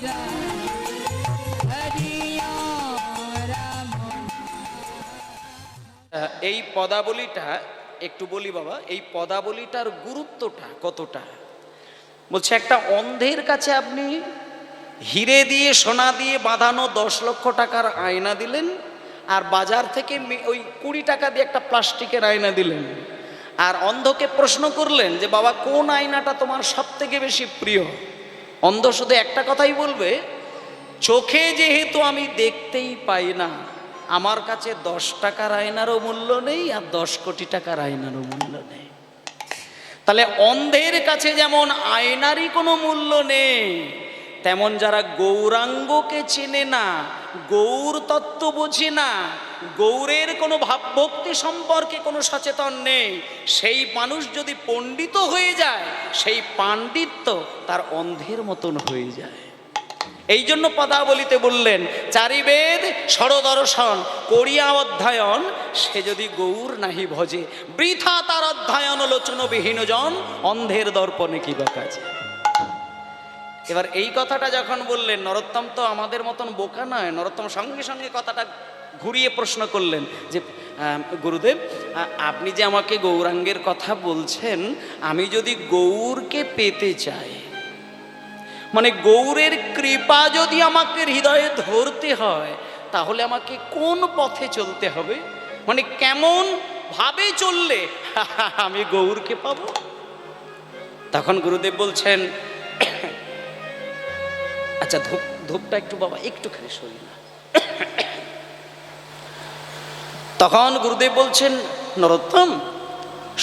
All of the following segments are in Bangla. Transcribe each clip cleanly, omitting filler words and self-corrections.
এই পদাবলীটা একটু বলি বাবা, এই পদাবলীটার গুরুত্বটা কতটা। বলছে একটা অন্ধের কাছে আপনি হিরে দিয়ে সোনা দিয়ে বাঁধানো 10 লক্ষ টাকার আয়না দিলেন, আর বাজার থেকে ওই 20 টাকা দিয়ে একটা প্লাস্টিকের আয়না দিলেন, আর অন্ধকে প্রশ্ন করলেন যে বাবা কোন আয়নাটা তোমার সব থেকে বেশি প্রিয়। অন্ধ শুধু একটা কথাই বলবে, চোখে যেহেতু আমি দেখতেই পাই না, আমার কাছে 10 টাকার আয়নারও মূল্য নেই আর 10 কোটি টাকার আয়নারও মূল্য নেই। তাহলে অন্ধের কাছে যেমন আয়নারই কোনো মূল্য নেই, তেমন যারা গৌরাঙ্গকে চেনে না, গৌর তত্ত্ব বোঝে না, গৌরের কোনো ভাবভক্তি সম্পর্কে কোনো সচেতন নেই, সেই মানুষ যদি পণ্ডিত হয়ে যায়, সেই পাণ্ডিত্য তার অন্ধের মতন হয়ে যায়। এই জন্য পদাবলিতে বললেন চারি বেদ ষড়দর্শন করিয়া অধ্যয়ন, সে যদি গৌর নাহি ভজে, বৃথা তার অধ্যয়ন লোচনবিহীন জন, অন্ধের দর্পণে কি বা কাজে। এবার এই কথাটা যখন বললেন, নরোত্তম তো আমাদের মতন বোকা নয়, নরোত্তম সঙ্গে সঙ্গে কথাটা ঘুরিয়ে প্রশ্ন করলেন যে গুরুদেব, আপনি যে আমাকে গৌরাঙ্গের কথা বলছেন, আমি যদি গৌরকে পেতে চাই, মানে গৌরের কৃপা যদি আমাকে হৃদয়ে ধরতে হয়, তাহলে আমাকে কোন পথে চলতে হবে, মানে কেমন ভাবে চললে আমি গৌরকে পাবো। তখন গুরুদেব বলছেন, আচ্ছা ধূপটা একটু বাবা একটুখানি সরি না। তখন গুরুদেব বলছেন, নরোত্তম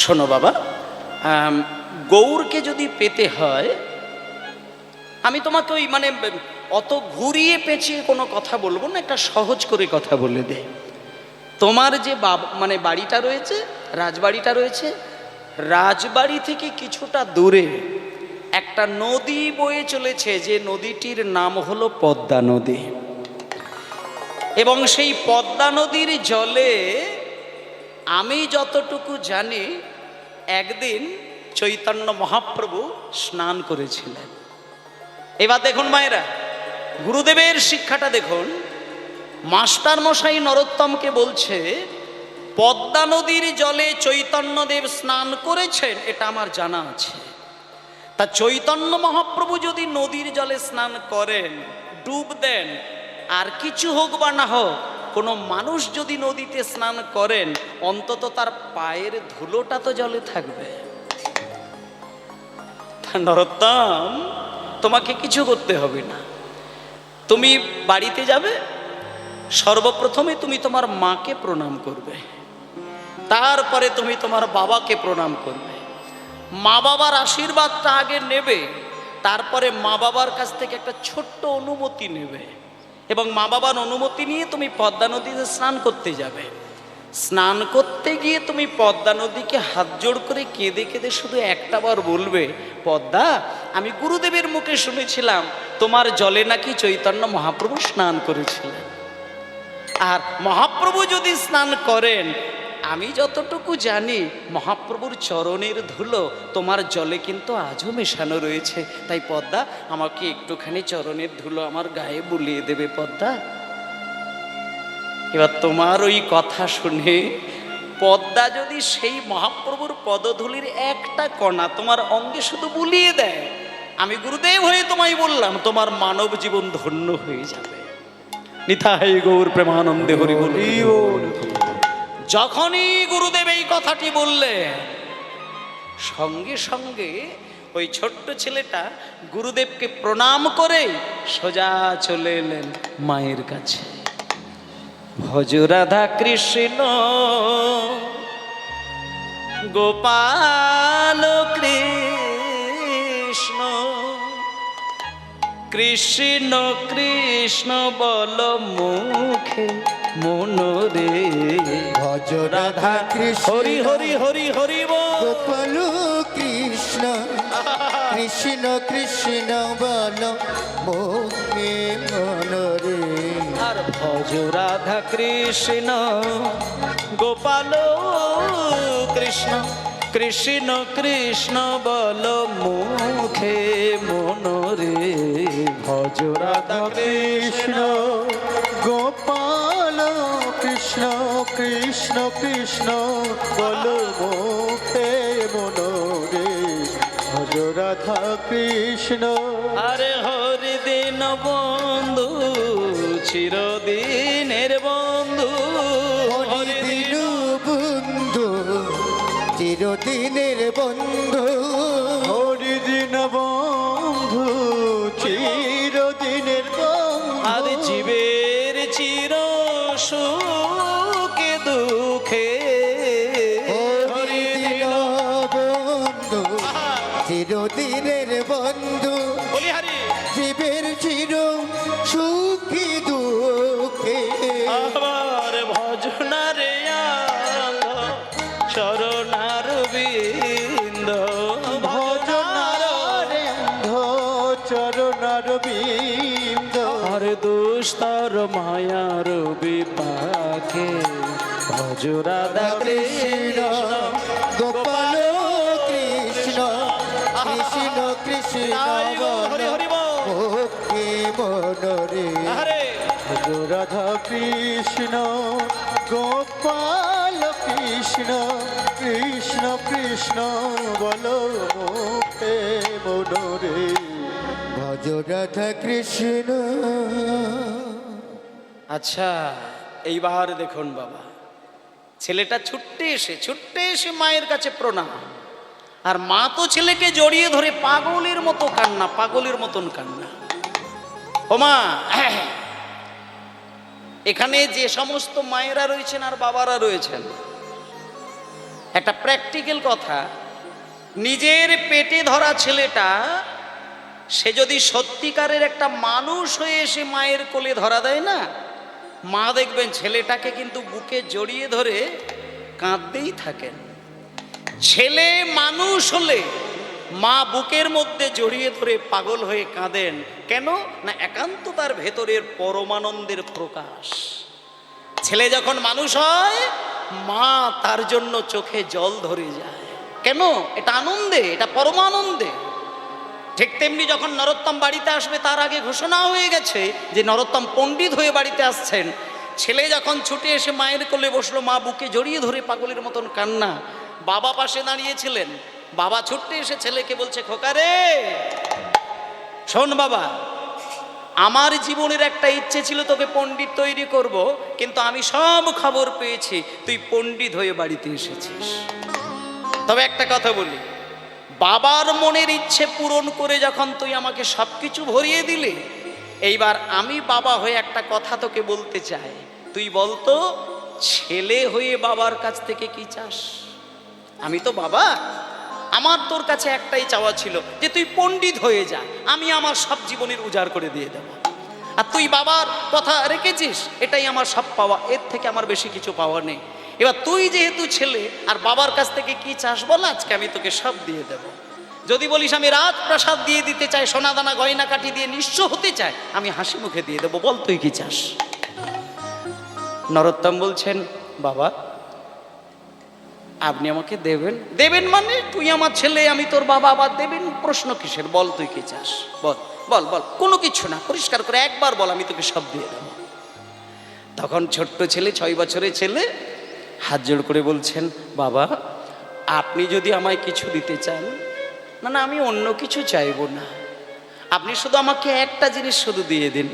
শোনো বাবা, গৌরকে যদি পেতে হয়, আমি তোমাকে ওই মানে অত ঘুরিয়ে পেঁচিয়ে কোনো কথা বলবো না, একটা সহজ করে কথা বলে দে। তোমার যে মানে বাড়িটা রয়েছে, রাজবাড়িটা রয়েছে, রাজবাড়ি থেকে কিছুটা দূরে একটা নদী বয়ে চলেছে, যে নদীটির নাম হলো পদ্মা নদী। এবং সেই পদ্মা নদীর জলে আমি যতটুকু জানি, একদিন চৈতন্য মহাপ্রভু স্নান করেছিলেন। এবার দেখুন মায়েরা, গুরুদেবের শিক্ষাটা দেখুন। মাস্টার মশাই নরোত্তমকে বলছে, পদ্মা নদীর জলে চৈতন্যদেব স্নান করেছেন, এটা আমার জানা আছে। তা চৈতন্য মহাপ্রভু যদি নদীর জলে স্নান করেন, ডুব দেন, আর কিছু হোক বা না হোক, কোনো মানুষ যদি নদীতে স্নান করেন, অন্তত তার পায়ের ধুলোটা তো জলে থাকবে। নরোত্তম, তোমাকে কিছু করতে হবে না, তুমি বাড়িতে যাবে, সর্বপ্রথমে তুমি তোমার মাকে প্রণাম করবে, তারপরে তুমি তোমার বাবাকে প্রণাম করবে, মা বাবার আশীর্বাদটা আগে নেবে, তারপরে মা বাবার কাছ থেকে একটা ছোট্ট অনুমতি নেবে, এবং মা বাবার অনুমতি নিয়ে তুমি পদ্মা নদীতে স্নান করতে যাবে। স্নান করতে গিয়ে তুমি পদ্মা নদীকে হাত জোড় করে কেঁদে কেঁদে শুধু একটা বার বলবে, পদ্মা, আমি গুরুদেবের মুখে শুনেছিলাম তোমার জলে নাকি চৈতন্য মহাপ্রভু স্নান করেছিলেন, আর মহাপ্রভু যদি স্নান করেন, আমি যতটুকু জানি মহাপ্রভুর চরণের ধুলো তোমার জলে কিন্তু আজও মেশানো রয়েছে, তাই পদ্মা আমাকে একটুখানি চরণের ধুলো আমার গায়ে বুলিয়ে দেবে পদ্মা। এবার তোমার ওই কথা শুনে পদ্মা যদি সেই মহাপ্রভুর পদধূলির একটা কণা তোমার অঙ্গে শুধু বুলিয়ে দেয়, আমি গুরুদেব হয়ে তোমায় বললাম, তোমার মানব জীবন ধন্য হয়ে যাবে। নিতাই গৌর প্রেমানন্দে হরি বল। যখনই গুরুদেব এই কথাটি বললেন, সঙ্গে সঙ্গে ওই ছোট্ট ছেলেটা গুরুদেবকে প্রণাম করে সোজা চলে এলেন মায়ের কাছে। ভজ রাধা কৃষ্ণ গোপাল কৃষ্ণ, কৃষ্ণ কৃষ্ণ বল মুখে মনোরে, ভজ রাধা কৃষ্ণ হরি হরি হরি হরি বল, গোপাল কৃষ্ণ, কৃষ্ণ কৃষ্ণ বল মুখে মনোরে। আর ভজ রাধা কৃষ্ণ গোপাল কৃষ্ণ, কৃষ্ণ কৃষ্ণ বল মুখে মনোরে, ভজ রাধা কৃষ্ণ বলো মুখে মনরে ভজ রাধা কৃষ্ণ। আরে হরিদিন বন্ধু চিরদিনের বন্ধু, হরিদিন বন্ধু চিরদিনের বন্ধু, হরিদিন বন্ধু চিরদিনের বন্ধু। আর জীবের চির সুখে দুঃখে হরিদিন বন্ধু চিরদিনের বন্ধু, বলি হারি জীবের চির সুখী দুঃখে। আবার ভজনারে শরণার বিন্দ, ভজনার চরণার বিন্দ। আর দুস্তর মায়ার বিপাকে ভজ রাধা কৃষ্ণ গোপাল কৃষ্ণ কৃষ্ণ কৃষ্ণ হরি হরি বল। ওকে মনরে আরে ভজ রাধা কৃষ্ণ গোপাল কৃষ্ণ কৃষ্ণ কৃষ্ণ বলো মুখে মনরে ভজ রাধা কৃষ্ণ। আচ্ছা, এইবার দেখুন বাবা, ছেলেটা ছুট্টে এসে মায়ের কাছে প্রণাম, আর মা তো ছেলেকে জড়িয়ে ধরে পাগলের মতো কান্না, পাগলের মতন কান্না। ও মা, এখানে যে সমস্ত মায়েরা রয়েছেন আর বাবারা রয়েছেন, একটা প্র্যাকটিক্যাল কথা, নিজের পেটে ধরা ছেলেটা সে যদি সত্যিকারের একটা মানুষ হয়ে এসে মায়ের কোলে ধরা দেয় না, মা দেখবেন ছেলেটাকে কিন্তু বুকে জড়িয়ে ধরে কাঁদতেই থাকেন। ছেলে মানুষ হলে মা বুকের মধ্যে জড়িয়ে ধরে পাগল হয়ে কাঁদেন কেন না? একান্ত তার ভেতরের পরমানন্দের প্রকাশ। ছেলে যখন মানুষ হয়, মা তার জন্য চোখে জল ধরে যায়। কেন? এটা আনন্দে, এটা পরমানন্দে। ঠিক তেমনি যখন নরোত্তম বাড়িতে আসবে, তার আগে ঘোষণা হয়ে গেছে যে নরোত্তম পণ্ডিত হয়ে বাড়িতে আসছেন। ছেলে যখন ছুটে এসে মায়ের কোলে বসলো, মা বুকে জড়িয়ে ধরে পাগলের মতন কান্না। বাবা পাশে দাঁড়িয়েছিলেন, বাবা ছুটে এসে ছেলেকে বলছে, খোকা রে শোন বাবা, আমার জীবনের একটা ইচ্ছে ছিল তোকে পণ্ডিত তৈরি করব, কিন্তু আমি সব খবর পেয়েছি তুই পণ্ডিত হয়ে বাড়িতে এসেছিস। তবে একটা কথা বলি, বাবার মনের ইচ্ছে পূরণ করে যখন তুই আমাকে সবকিছু ভরিয়ে দিলে, এইবার আমি বাবা হয়ে একটা কথা তোকে বলতে চাই। তুই বলতো, ছেলে হয়ে বাবার কাছ থেকে কি চাস? আমি তো বাবা, আমার তোর কাছে একটাই চাওয়া ছিল যে তুই পণ্ডিত হয়ে যা, আমি আমার সব জীবনের উজাড় করে দিয়ে দেব। আর তুই বাবার কথা রেখেছিস, এটাই আমার সব পাওয়া, এর থেকে আমার বেশি কিছু পাওয়া নেই। এবার তুই যেহেতু ছেলে আর বাবার কাছ থেকে কি চাস বল, আজকে আমি তোকে সব দিয়ে দেব। যদি বলিস আমি রাজপ্রাসাদ দিয়ে দিতে চাই, সোনাদানা গয়না কাঠি দিয়ে নিঃস্ব হতে চাই, আমি হাসি মুখে দিয়ে দেবো, বল তুই কি চাস? নরোত্তম বলছেন, বাবা আপনি আমাকে দেবেন। দেবেন মানে তুই আমার ছেলে, আমি তোর বাবা, আবার দেবেন প্রশ্ন কিসের? বল তুই কি চাস, বল বল বল, কোনো কিছু না, পরিষ্কার করে একবার বল, আমি তোকে সব দিয়ে দেবো। তখন ছোট্ট ছেলে, 6 বছরের ছেলে, হাত জোড় করে বলছেন, বাবা আপনি যদি আমায় কিছু দিতে চান, না না আমি অন্য কিছু চাইবো না, আপনি শুধু আমাকে একটা জিনিস শুধু দিয়ে দিন।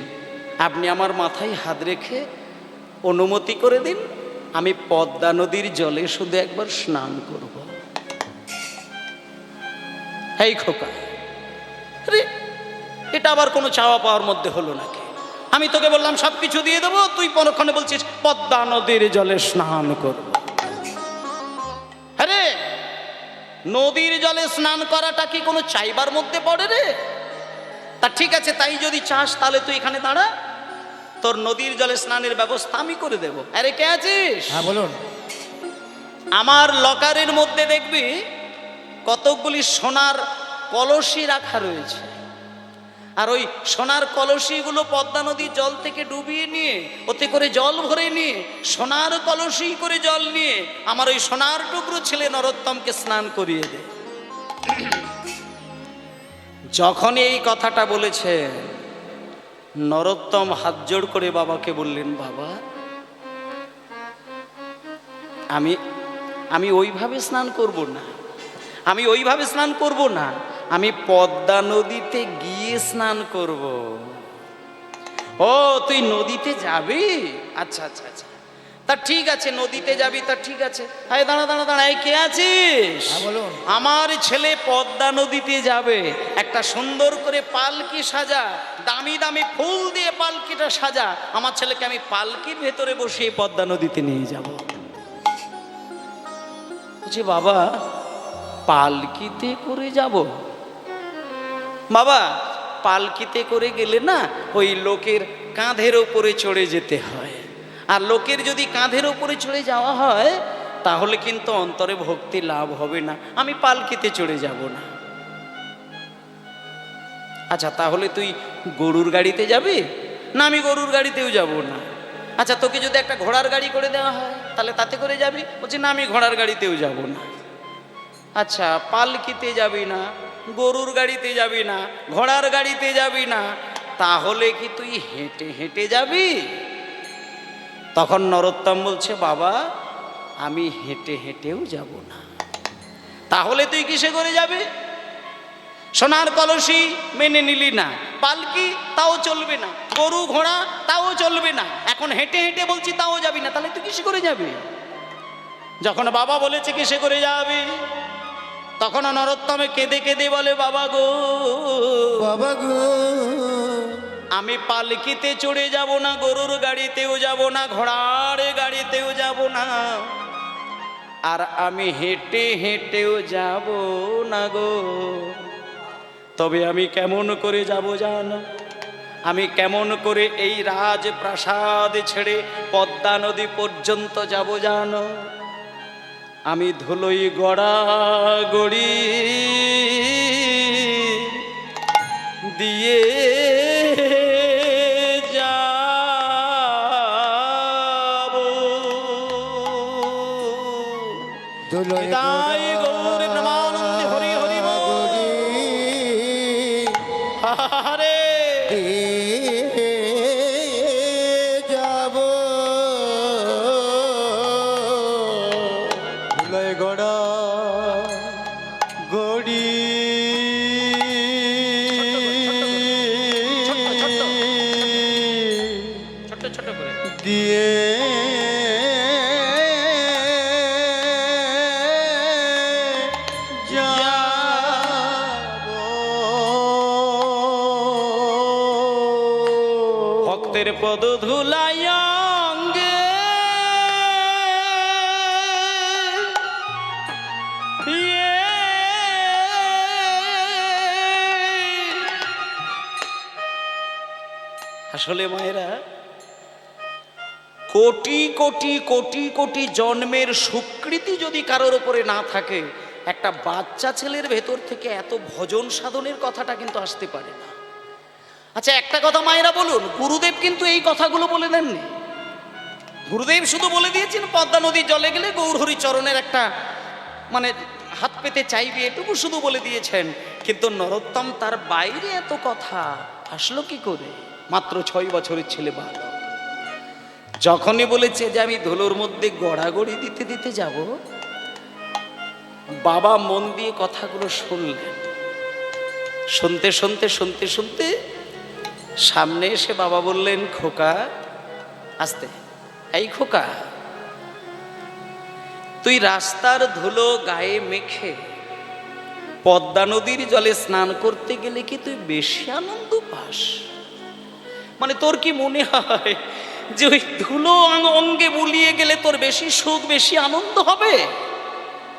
আপনি আমার মাথায় হাত রেখে অনুমতি করে দিন, আমি পদ্মা নদীর জলে শুধু একবার স্নান করব। এই খোকা, আরে এটা আবার কোনো চাওয়া পাওয়ার মধ্যে হলো নাকি? আমি তোকে বললাম সব কিছু দিয়ে দেবো, তুই পরক্ষণে বলছিস পদ্মা নদীর জলে স্নান করব। আরে নদীর জলে স্নান করাটা কি কোনো চাইবার মধ্যে পড়ে রে? তা ঠিক আছে, তাই যদি চাস তাহলে তুই এখানে দাঁড়া, তোর নদীর জলে স্নানের ব্যবস্থা আমি করে দেব। আরে কে আছিস? হ্যাঁ বলুন। আমার লকারের মধ্যে দেখবি কতকগুলি সোনার কলসি রাখা রয়েছে, আর ওই সোনার কলসিগুলো পদ্মা নদীর জল থেকে ডুবিয়ে নিয়ে, ওতে করে জল ভরে নিয়ে, সোনার কলসি করে জল নিয়ে আমার ওই সোনার টুকরো ছেলে নরোত্তমকে স্নান করিয়ে দে। যখন এই কথাটা বলেছে, নরোত্তম হাত জোড় করে বাবাকে বললেন, বাবা আমি আমি ওইভাবে স্নান করব না, আমি ওইভাবে স্নান করব না, আমি পদ্মা নদীতে গিয়ে স্নান করব। ও তুই নদীতে যাবি? আচ্ছা আচ্ছা আচ্ছা, তা ঠিক আছে, নদীতে যাবি, তা ঠিক আছে। আরে দাঁড়া দাঁড়া দাঁড়া, এই কে আছিস? বলুন। আমার ছেলে পদ্মা নদীতে যাবে, একটা সুন্দর করে পালকি সাজা, দামি দামি ফুল দিয়ে পালকিটা সাজা, আমার ছেলেকে আমি পালকির ভেতরে বসিয়ে পদ্মা নদীতে নিয়ে যাব। বলছি বাবা পালকিতে করে যাব? বাবা পালকিতে করে গেলে না ওই লোকের কাঁধের ওপরে চড়ে যেতে হয়, আর লোকের যদি কাঁধের ওপরে চড়ে যাওয়া হয় তাহলে কিন্তু অন্তরে ভক্তি লাভ হবে না, আমি পালকিতে চড়ে যাব না। আচ্ছা তাহলে তুই গরুর গাড়িতে যাবি? না আমি গরুর গাড়িতেও যাব না। আচ্ছা তোকে যদি একটা ঘোড়ার গাড়ি করে দেওয়া হয় তাহলে তাতে করে যাবি? বলছি না আমি ঘোড়ার গাড়িতেও যাব না। আচ্ছা পালকিতে যাবি না, গরুর গাড়িতে যাবি না, ঘোড়ার গাড়িতে যাবি না, তাহলে কি তুই হেঁটে হেঁটে যাবি? তখন নরোত্তম বলছে বাবা আমি হেঁটে হেঁটেও যাব না। তাহলে তুই কিসে করে যাবি? সোনার কলসি মেনে নিলি না, পালকি তাও চলবে না, গরু ঘোড়া তাও চলবে না, এখন হেঁটে হেঁটে বলছি তাও যাবি না, তাহলে তুই কিসে করে যাবি? যখন বাবা বলেছে কিসে করে যাবি, তখন নরোত্তমে কেঁদে কেঁদে বলে বাবা গো, বাবা গো, আমি পালকিতে চড়ে যাব না, গরুর গাড়িতেও যাব না, ঘোড়ার গাড়িতেও যাব না, আর আমি হেঁটে হেঁটেও যাব না গো। তবে আমি কেমন করে যাব জানো? আমি কেমন করে এই রাজপ্রাসাদ ছেড়ে পদ্মা নদী পর্যন্ত যাব জানো? আমি ধুলোই গড়া গড়ি দিয়ে যাব। ধুলোয় নিতাই গৌর প্রেমানন্দে হরি হরি বল। হরে যাব ধুলোয় গড়া গড়ি ছোট্ট ছোট্ট করে দিয়ে ভক্তের পদ ধুলাই অঙ্গে আসলে মায়েরা কোটি কোটি কোটি কোটি জন্মের স্বীকৃতি যদি কারোর উপরে না থাকে, একটা বাচ্চা ছেলের ভেতর থেকে এত ভজন সাধনের কথাটা কিন্তু আসতে পারে না। আচ্ছা একটা কথা মায়েরা বলুন, গুরুদেব কিন্তু এই কথাগুলো বলে দেননি। গুরুদেব শুধু বলে দিয়েছেন পদ্মা নদীর জলে গেলে গৌরহরি চরণের একটা মানে হাত পেতে চাইবে, এটুকু শুধু বলে দিয়েছেন। কিন্তু নরোত্তম তার বাইরে এত কথা আসলো কি করে? মাত্র 6 বছরের ছেলে বালক যখনই বলেছে যে আমি ধুলোর মধ্যে গড়াগড়ি দিতে দিতে যাব, বাবা মন দিয়ে কথাগুলো শুনলেন। শুনতে শুনতে শুনতে শুনতে সামনে এসে বাবা বললেন খোকা আস্তে, এই খোকা তুই রাস্তার ধুলো গায়ে মেখে পদ্মা নদীর জলে স্নান করতে গেলে কি তুই বেশি আনন্দ পাস? মানে তোর কি মনে হয় যে ওই ধুলো অঙ্গে বুলিয়ে গেলে তোর বেশি সুখ বেশি আনন্দ হবে?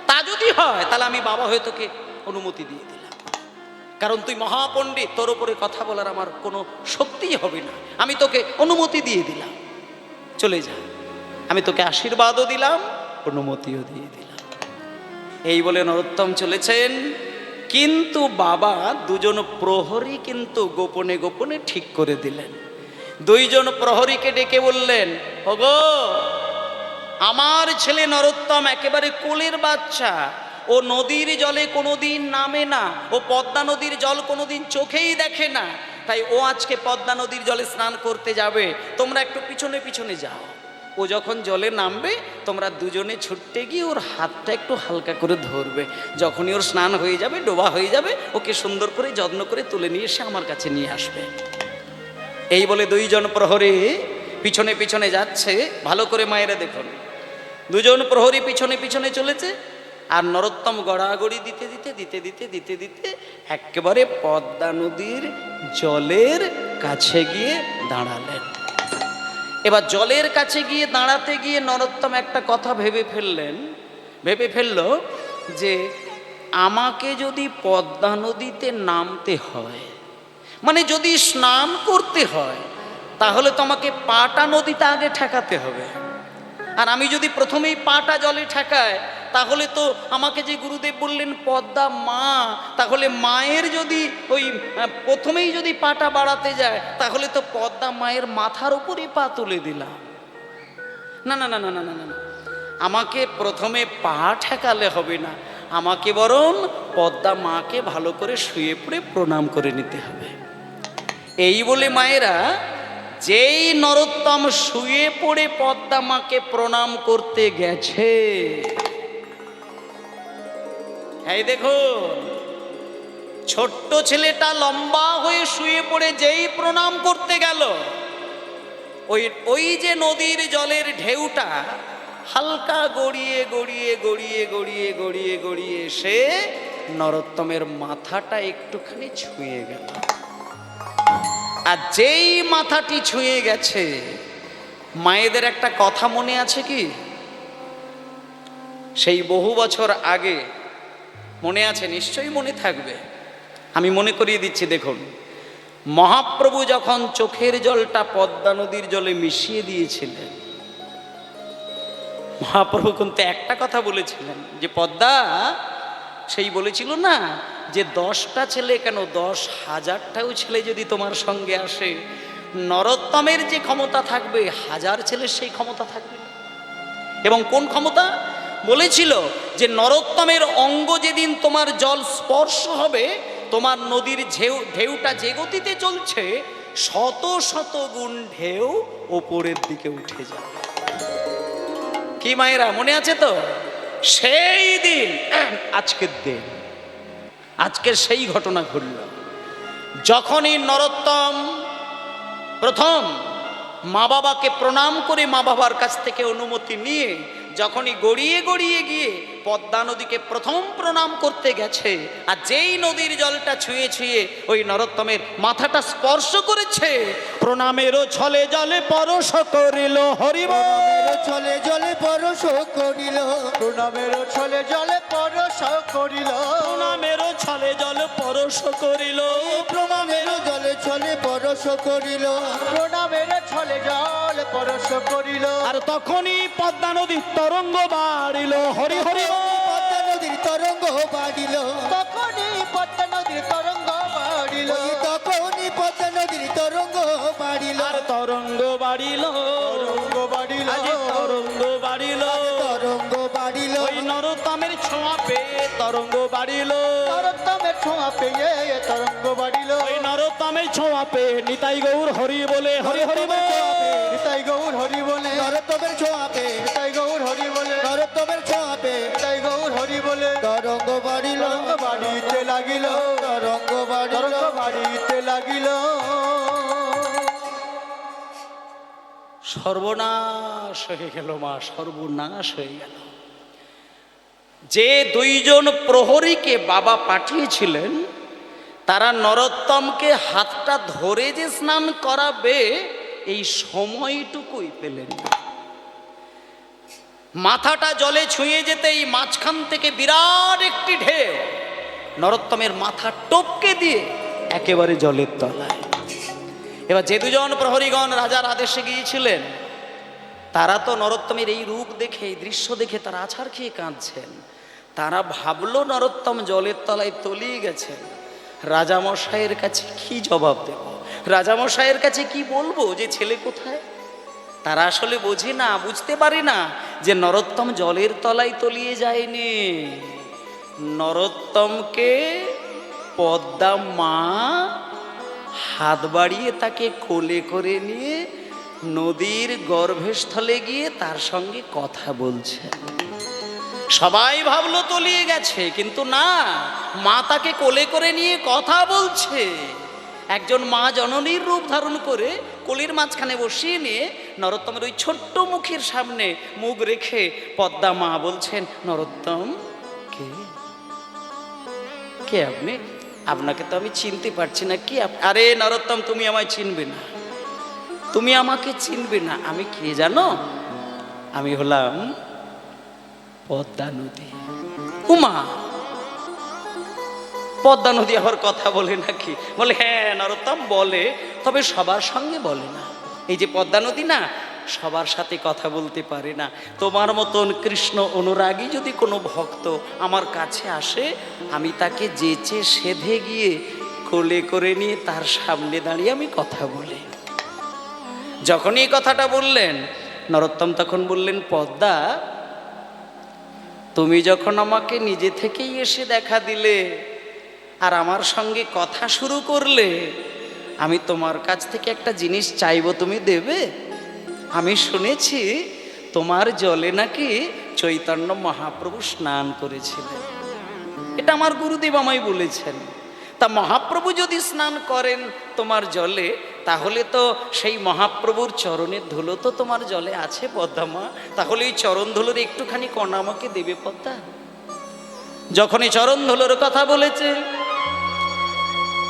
তা যদি হয় তাহলে আমি বাবা হয়ে তোকে অনুমতি দিয়ে দিলাম, কারণ তুই মহাপণ্ডিত, তোর উপরে কথা বলার আমার কোনো শক্তিই হবে না, আমি তোকে অনুমতি দিয়ে দিলাম, চলে যা। আমি তোকে আশীর্বাদও দিলাম, অনুমতিও দিয়ে দিলাম। এই বলে নরোত্তম চলেছেন। কিন্তু বাবা দুজন প্রহরী কিন্তু গোপনে গোপনে ঠিক করে দিলেন। 2 জন প্রহরীকে ডেকে বললেন, ওগো আমার ছেলে নরোত্তম একেবারে কোলের বাচ্চা, ও নদীর জলে কোনোদিন নামে না, ও পদ্মা নদীর জল কোনোদিন চোখেই দেখে না, তাই ও আজকে পদ্মা নদীর জলে স্নান করতে যাবে, তোমরা একটু পিছনে পিছনে যাও। ও যখন জলে নামবে তোমরা দুজনে ছুটতে গিয়ে ওর হাতটা একটু হালকা করে ধরবে। যখনই ওর স্নান হয়ে যাবে, ডোবা হয়ে যাবে, ওকে সুন্দর করে যত্ন করে তুলে নিয়ে এসে আমার কাছে নিয়ে আসবে। এই বলে দুইজন প্রহরী পিছনে পিছনে যাচ্ছে। ভালো করে মায়েরা দেখুন, দুজন প্রহরী পিছনে পিছনে চলেছে, আর নরোত্তম গড়াগড়ি দিতে দিতে দিতে দিতে দিতে দিতে একেবারে পদ্মা নদীর জলের কাছে গিয়ে দাঁড়ালেন। এবার জলের কাছে গিয়ে দাঁড়াতে গিয়ে নরোত্তম একটা কথা ভেবে ফেলল যে আমাকে যদি পদ্মা নদীতে নামতে হয়, মানে যদি স্নান করতে হয়, তাহলে তো আমাকে পাটা নদীতে আগে ঠেকাতে হবে। আর আমি যদি প্রথমেই পাটা জলে ঠেকায়, তাহলে তো আমাকে যে গুরুদেব বললেন পদ্মা মা, তাহলে মায়ের যদি ওই প্রথমেই যদি পাটা বাড়াতে যায়, তাহলে তো পদ্মা মায়ের মাথার উপরই পা তুলে দিলাম। না না না না না না না, আমাকে প্রথমে পা ঠেকালে হবে না, আমাকে বরং পদ্মা মাকে ভালো করে শুয়ে পড়ে প্রণাম করে নিতে হবে। এই বলে মায়েরা যেই নরোত্তম শুয়ে পড়ে পদ্মা মাকে প্রণাম করতে গেছে, এই দেখুন ছোট্ট ছেলেটা লম্বা হয়ে শুয়ে পড়ে যেই প্রণাম করতে গেল, ওই যে নদীর জলের ঢেউটা হালকা গড়িয়ে গড়িয়ে গড়িয়ে গড়িয়ে গড়িয়ে গড়িয়ে এসে নরোত্তমের মাথাটা একটুখানি ছুঁয়ে গেল। আর যেই মাথাটি ছুঁয়ে গেছে, মায়েদের একটা কথা মনে আছে কি? সেই বহু বছর আগে, মনে আছে? নিশ্চয়ই মনে থাকবে, আমি মনে করিয়ে দিচ্ছি। দেখুন, মহাপ্রভু যখন চোখের জলটা পদ্মা নদীর জলে মিশিয়ে দিয়েছিলেন, মহাপ্রভু কিন্তু একটা কথা বলেছিলেন যে পদ্মা, সেই বলেছিল না যে 10টা ছেলে কেন 10,000টাও ছেলে যদি তোমার সঙ্গে আসে, নরোত্তমের যে ক্ষমতা থাকবে 1000 ছেলের সেই ক্ষমতা থাকবে। এবং কোন ক্ষমতা বলেছিল? যে নরোত্তমের অঙ্গ যেদিন তোমার জল স্পর্শ হবে, তোমার নদীর ঢেউটা যে গতিতে চলছে, শত শত গুণ ঢেউ ওপরের দিকে উঠে যাবে। কি মায়েরা মনে আছে তো? সেই দিন, আজকের দিন, আজকের সেই ঘটনা ঘটল। যখনই নরোত্তম প্রথম মা বাবাকে প্রণাম করে মা বাবার কাছ থেকে অনুমতি নিয়ে যখনই গড়িয়ে গড়িয়ে গিয়ে পদ্মা নদীকে প্রথম প্রণাম করতে গেছে, আর যেই নদীর জলটা ছুঁয়ে ছুঁয়ে ওই নরোত্তমের মাথাটা স্পর্শ করেছে, প্রণামেরও ছলে জলে পরশ করিল হরি বল। ছলে জলে পরশ করিল, প্রণামের ছলে জলে পরশ করিল, প্রণামেরও ছলে জলে পরশ করিল, প্রণামের জলে ছলে পরশ করিল, প্রণামের ছলে জল পরশ করিল। আর তখনই পদ্মা নদীর তরঙ্গ বাড়িল হরি হরি বল। পদ্মা নদীর তরঙ্গ বাড়িল, তখনই পদ্মা নদীর তরঙ্গ বাড়িল, তখনই পদ্মা নদীর তরঙ্গ বাড়িল। আর তরঙ্গ বাড়িল, তরঙ্গ বাড়িল, তরঙ্গ বাড়িল, তরঙ্গ বাড়িল, ওই নরোত্তমের ছোঁয়া পেয়ে তরঙ্গ বাড়িল, নরোত্তমের ছোঁয়া পেয়ে তরঙ্গ বাড়িল, ওই নরোত্তমের ছোঁয়া পেয়ে নিতাই গৌর হরি বলে হরি হরি বল। নিতাই গৌর হরি বলে, নরোত্তমের ছোঁয়া পেয়ে নিতাই গৌর হরি বলে, নরোত্তমের ছোঁয়া পেয়ে নিতাই গৌর হরি বলে। তরঙ্গ বাড়িল, তরঙ্গ বাড়িতে লাগিল, তরঙ্গ বাড়িল, তরঙ্গ বাড়িতে লাগিল। সর্বনাশ হয়ে গেল মা, সর্বনাশ হয়ে গেল। যে দুইজন প্রহরীকে বাবা পাঠিয়েছিলেন, তারা নরোত্তমকে হাতটা ধরে যে স্নান করাবে, এই সময়টুকুই পেলেন না। মাথাটা জলে ছুঁয়ে যেতেই মাঝখান থেকে বিরাট একটি ঢেউ নরোত্তমের মাথা টপকে দিয়ে একেবারে জলের তলায়। এবার যে দুজন প্রহরীগণ রাজার আদেশে গিয়েছিলেন, তারা তো নরোত্তমের এই রূপ দেখে, এই দৃশ্য দেখে তারা আছাড় খেয়ে কাঁদছেন। তারা ভাবলো নরোত্তম জলের তলায় তলিয়ে গেছেন। রাজামশাইয়ের কাছে কি জবাব দেব, রাজামশাইয়ের কাছে কি বলবো যে ছেলে কোথায়? তারা আসলে বোঝে না, বুঝতে পারে না যে নরোত্তম জলের তলায় তলিয়ে যায়নি। নরোত্তমকে পদ্মা মা হাত বাড়িয়ে তাকে কোলে করে নিয়ে নদীর গর্ভস্থলে গিয়ে তার সঙ্গে কথা বলছে। সবাই ভাবলো তলিয়ে গেছে, কিন্তু না, মা তাকে কোলে করে নিয়ে কথা বলছে। একজন মা জননীর রূপ ধারণ করে কোলের মাঝখানে বসিয়ে নিয়ে নরোত্তমের ওই ছোট্ট মুখের সামনে মুখ রেখে পদ্মা মা বলছেন, নরোত্তম কে কে আপনি? আপনাকে তো আমি চিনতে পারছি না। কি আরে নরোত্তম, তুমি আমায় চিনবে না, তুমি আমাকে চিনবে না। আমি কে জানো? আমি হলাম পদ্মা নদী। উমা, পদ্মা নদী আবার কথা বলে নাকি? বলে হ্যাঁ নরোত্তম বলে, তবে সবার সঙ্গে বলে না। এই যে পদ্মা নদী না, সবার সাথে কথা বলতে পারে না। তোমার মতন কৃষ্ণ অনুরাগী যদি কোনো ভক্ত আমার কাছে আসে, আমি তাকে যেচে সেধে গিয়ে কোলে করে নিয়ে তার সামনে দাঁড়িয়ে আমি কথা বলি। যখন এই কথাটা বললেন, নরোত্তম তখন বললেন, পদ্মা, তুমি যখন আমাকে নিজে থেকেই এসে দেখা দিলে আর আমার সঙ্গে কথা শুরু করলে, আমি তোমার কাছ থেকে একটা জিনিস চাইবো, তুমি দেবে? আমি শুনেছি তোমার জলে নাকি চৈতন্য মহাপ্রভু স্নান করেছিলেন। এটা আমার গুরুদেব আমায় বলেছেন। তা মহাপ্রভু যদি স্নান করেন তোমার জলে, তাহলে তো সেই মহাপ্রভুর চরণের ধুলো তো তোমার জলে আছে পদ্মা মা, তাহলে এই চরণ ধুলোর একটুখানি কণা আমাকে দেবে পদ্মা? যখন এই চরণ ধুলোর কথা বলেছে,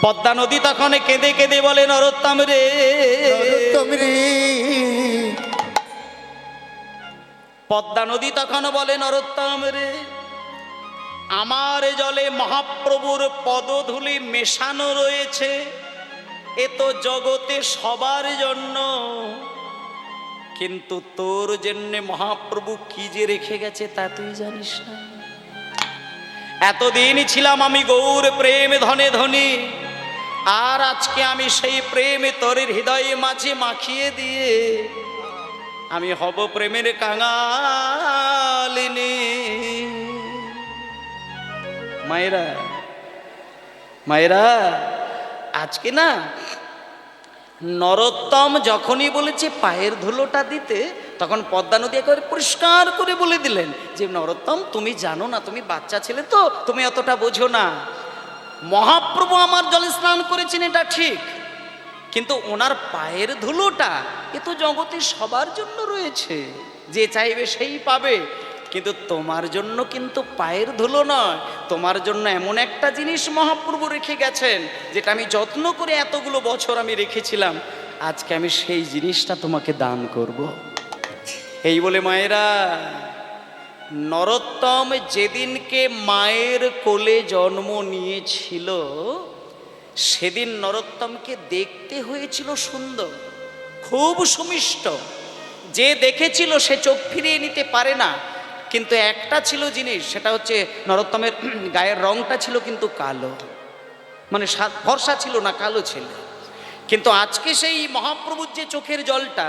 পদ্মা নদী তখন কেঁদে কেঁদে বলে, নরোত্তম রে, নরোত্তম রে। পদ্মা নদী তখন বলে, নরোত্তম রে, আমার জলে মহাপ্রভুর পদধূলি মেশানো রয়েছে, এ তো জগতে সবার জন্য, কিন্তু তোর জন্য মহাপ্রভু কি যে রেখে গেছে তা তুই জানিস না। এতদিন ছিলাম আমি গৌর প্রেম ধনে ধনী, আর আজকে আমি সেই প্রেমে তোর হৃদয়ে মাঝে মাখিয়ে দিয়ে আমি হব প্রেমের কাঙালিনী। মায়েরা, মায়েরা, আজকে না নরোত্তম যখনই বলেছে পায়ের ধুলোটা দিতে, তখন পদ্মা নদী একেবারে পরিষ্কার করে বলে দিলেন যে, নরোত্তম, তুমি জানো না, তুমি বাচ্চা ছেলে তো, তুমি অতটা বোঝো না। মহাপ্রভু আমার জলে স্নান করেছেন এটা ঠিক, কিন্তু ওনার পায়ের ধুলোটা এ তো জগতে সবার জন্য রয়েছে, যে চাইবে সেই পাবে। কিন্তু তোমার জন্য কিন্তু পায়ের ধুলো নয়, তোমার জন্য এমন একটা জিনিস মহাপ্রভু রেখে গেছেন, যেটা আমি যত্ন করে এতগুলো বছর আমি রেখেছিলাম, আজকে আমি সেই জিনিসটা তোমাকে দান করব। এই বলে মায়েরা, নরোত্তম যেদিনকে মায়ের কোলে জন্ম নিয়েছিল, সেদিন নরোত্তমকে দেখতে হয়েছিল সুন্দর, খুব সুমিষ্ট। যে দেখেছিল সে চোখ ফিরিয়ে নিতে পারে না। কিন্তু একটা ছিল জিনিস, সেটা হচ্ছে নরোত্তমের গায়ের রংটা ছিল কিন্তু কালো, মানে ফর্সা ছিল না, কালো ছিল। কিন্তু আজকে সেই মহাপ্রভুর যে চোখের জলটা,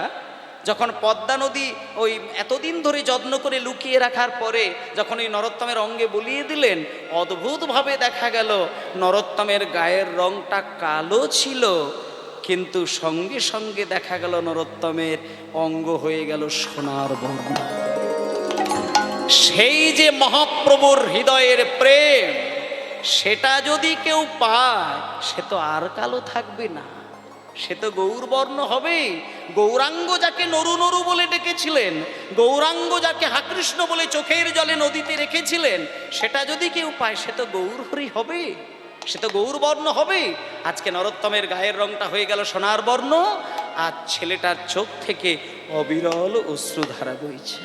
যখন পদ্মা নদী ওই এতদিন ধরে যত্ন করে লুকিয়ে রাখার পরে যখন ওই নরোত্তমের অঙ্গে বলিয়ে দিলেন, অদ্ভুতভাবে দেখা গেল নরোত্তমের গায়ের রংটা কালো ছিল, কিন্তু সঙ্গে সঙ্গে দেখা গেল নরোত্তমের অঙ্গ হয়ে গেল সোনার বর্ণ। সেই যে মহাপ্রভুর হৃদয়ের প্রেম, সেটা যদি কেউ পায়, সে তো আর কালো থাকবে না, সে তো গৌরবর্ণ হবে। গৌরাঙ্গ যাকে নরু নরু বলে ডেকেছিলেন, গৌরাঙ্গ যাকে হাকৃষ্ণ বলে চোখের জলে নদীতে রেখেছিলেন, সেটা যদি কেউ পায়, সে তো গৌরহরি হবে, সে তো গৌরবর্ণ হবে। আজকে নরোত্তমের গায়ের রংটা হয়ে গেল সোনার বর্ণ, আর ছেলেটার চোখ থেকে অবিরল অশ্রুধারা বইছে।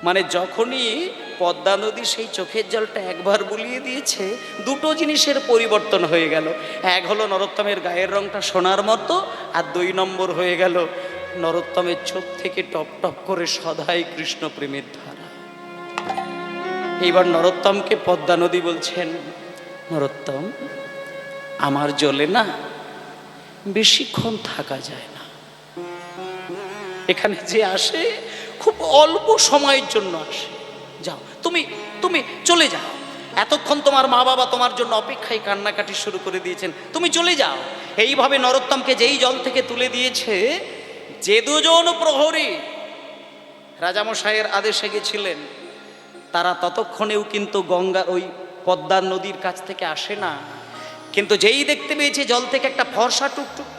মানে যখনই পদ্মা নদী সেই চোখের জলটা একবার বুলিয়ে দিয়েছে, দুটো জিনিসের পরিবর্তন হয়ে গেল। এক হলো নরোত্তমের গায়ের রংটা সোনার মতো, আর 2 নম্বর হয়ে গেল নরোত্তমের চোখ থেকে টপ টপ করে সদাই কৃষ্ণ প্রেমের ধারা। এইবার নরোত্তমকে পদ্মা নদী বলছেন, নরোত্তম, আমার জলে না বেশিক্ষণ থাকা যায় না, এখানে যে আসে খুব অল্প সময়ের জন্য আসে, যাও তুমি তুমি চলে যাও, এতক্ষণ তোমার মা বাবা তোমার জন্য অপেক্ষায় কান্নাকাটি শুরু করে দিয়েছেন, তুমি চলে যাও। এইভাবে নরোত্তমকে যেই জল থেকে তুলে দিয়েছে, যে দুজন প্রহরী রাজামশাইয়ের আদেশে গেছিলেন, তারা ততক্ষণেও কিন্তু গঙ্গা ওই পদ্মা নদীর কাছ থেকে আসে না। কিন্তু যেই দেখতে পেয়েছে জল থেকে একটা ফর্সা টুকটুক,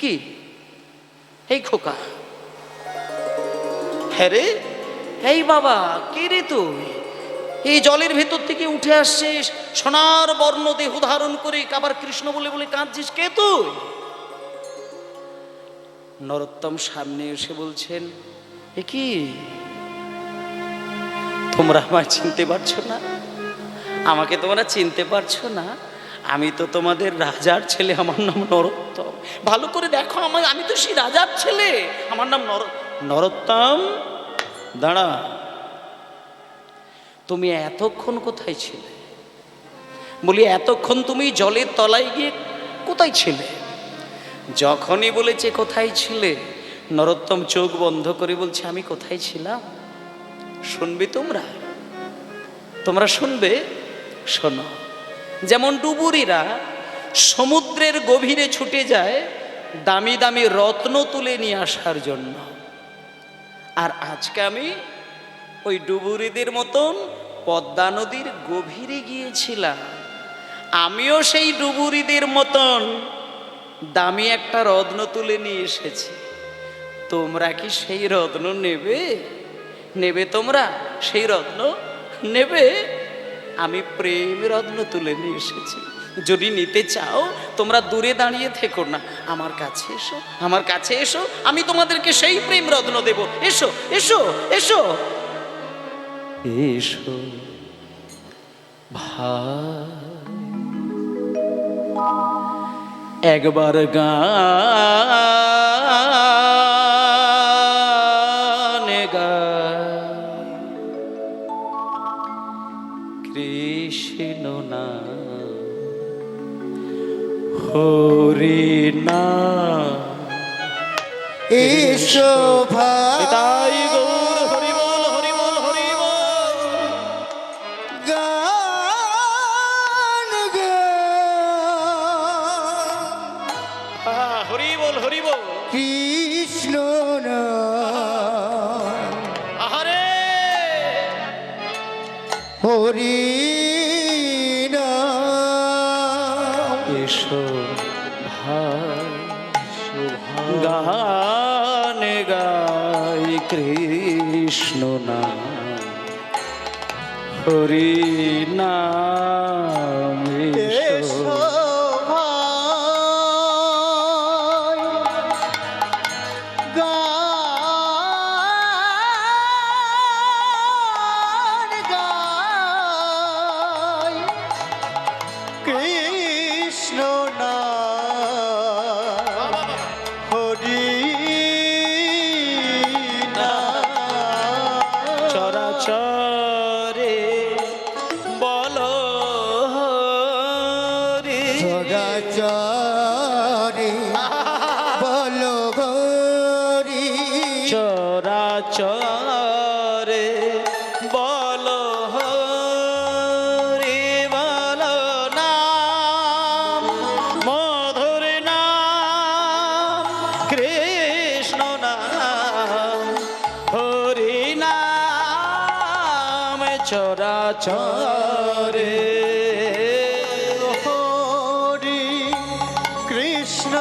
কি এই খোকা, হ্যাঁ রে, এই বাবা, কে রে তুই? এই জলের ভেতর থেকে উঠে আসছিস, সোনার বর্ণ দেহ ধারণ করে আবার কৃষ্ণ বলে বলে কাঁদছিস, কে তুই? নরোত্তম সামনে এসে বলছেন, এ কি, তোমরা আমায় চিনতে পারছো না? আমাকে তোমরা চিনতে পারছো না? আমি তো তোমাদের রাজার ছেলে, আমার নাম নরোত্তম। ভালো করে দেখো, আমি তো সেই রাজার ছেলে, আমার নাম নরোত্তম। দাঁড়া, তুমি এতক্ষণ কোথায় ছিলে? বলি, এতক্ষণ তুমি জলের তলায় গিয়ে কোথায় ছিলে? যখনই বলেছে কোথায় ছিলে, নরোত্তম চোখ বন্ধ করে বলছে, আমি কোথায় ছিলাম? শুনবে তোমরা? তোমরা শুনবে? শোনো। যেমন ডুবুরিরা সমুদ্রের গভীরে ছুটে যায় দামি দামি রত্ন তুলে নিয়ে আসার জন্য, আর আজকে আমি ওই ডুবুরিদের মতন পদ্মা নদীর গভীরে গিয়েছিলাম। আমিও সেই ডুবুরিদের মতন দামি একটা রত্ন তুলে নিয়ে এসেছি। তোমরা কি সেই রত্ন নেবে? নেবে তোমরা সেই রত্ন? নেবে? আমি প্রেম রত্ন তুলে নিয়ে এসেছি। যদি নিতে চাও তোমরা দূরে দাঁড়িয়ে থেকো না, আমার কাছে এসো, আমার কাছে এসো, আমি তোমাদেরকে সেই প্রেম রত্ন দেব। এসো এসো এসো এসো ভাই, একবার গান গাই, কৃষ্ণ নাম হরি নাম। এসো ভাই, তাই গৌর হরি বল, হরি বল, হরি বল। গান গাই, হরি বল, হরি বল। কৃষ্ণ নাম আহারে হরি নাম। এসো ভাই, গান গাই, কৃষ্ণ নাম হরি নাম। এসো ভাই, গান গাই, কৃষ্ণ নাম হরি নাম। চরাচরে বলো হরি, চরাচরে বলো হরি, চরাচরে বলো হরি, বলো নাম, মধুর নাম, কৃষ্ণ নাম হরি নাম। চরাচরে হরি কৃষ্ণ